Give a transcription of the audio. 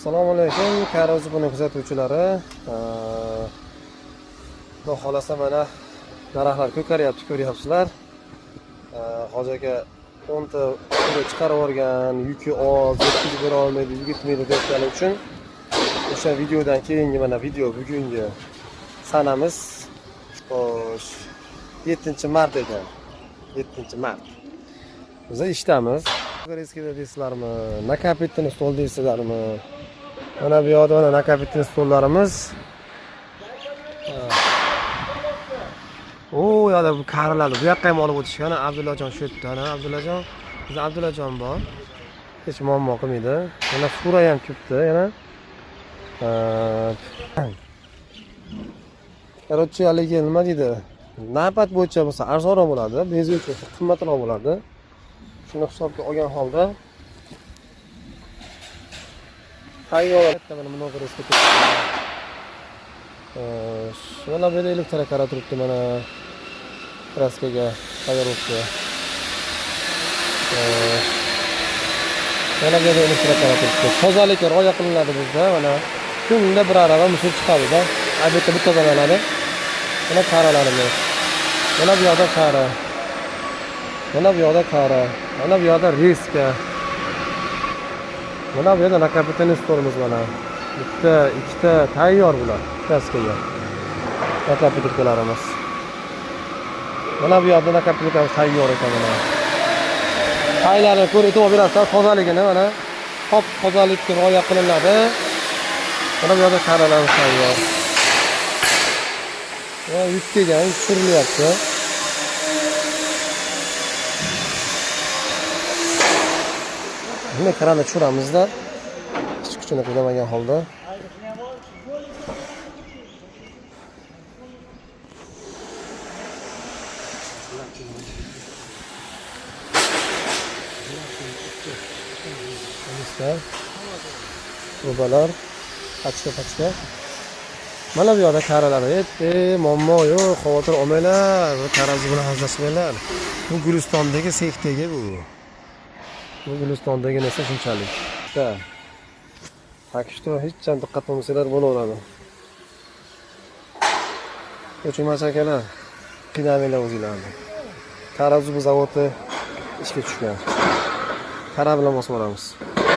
Assalomu alaykum, Karoz buni kuzatuvchilari. Xudo xolasa mana daraxtlar ko'karyapti, ko'ryapsizlar. Hoji aka 10 ta ura chiqarib yuborgan, yuki oz, yetkazib bera olmaydi, yigitmaydi degani uchun o'sha videodan keyingi mana video bugungi sanamiz. Xo'sh, 7-mart ekan. 7-mart. Biz ishdamiz. Eskida deysizlarmi, nakapitni stol deysizlarmi? Mana bu yoqda mana nakapitni stollarimiz. O yoqda bu qarilarni bu yoqqa ham olib o'tishgan. Abdullajon shu yerda, ana Abdullajon. Biz Abdullajon bor. Hech muammo qilmaydi. Mana fura ham ko'pda, yana. Короче, haligi nima deydi? Navbat bo'yicha bo'lsa arzonroq bo'ladi, benzin uchun qimmatroq bo'ladi. Shuni hisobga olgan holda tayyor mana bunaqa resga mana bu yerda elektr qara turibdi, mana kraskaga tayyor bo'libdi. Mana bu yerda elektr qara turibdi. Tozalikka rioya qilinadi bizda. Mana kunda bir arava musul chiqadi-da. Albatta bu tozalanadi. Mana qaralarimiz. Mana bu yoqda qara. Mana bu yoqda qara. Mana bu yoqda reska. Mana bu yerda nakapitni stolimiz mana. Bitta, ikkita tayyor bular kraskaga. Nakapitlarimiz. Mana bu yoqda nakapitlarimiz tayyor ekan mana. Haylarni ko'rib e'tibor berasizlar, tozaligini mana top tozalikka rioya qilinadi. Mana bu yoqda qaralarimiz tayyor. Va yuk kelgan, tushiryapti. Buni kranda tushiramizda. Hech kuchini qo'ymagan holda. Rubalar, pachka. Mana bu yoqda qaralar. Muammo yo'q, xavotir olmanglar. Tarozi bilan hazillashmanglar. Bu Gulistondagi sexdagi bu. Bu Gulistondagi narsa shunchalik. Tak что hech ham diqqat qilmasanglar bo'laveradi. Ko'chmas akalar, qiynamanglar o'zinglarni. Tarozi zavodi ishga tushgan. Qara bilan bosib boramiz.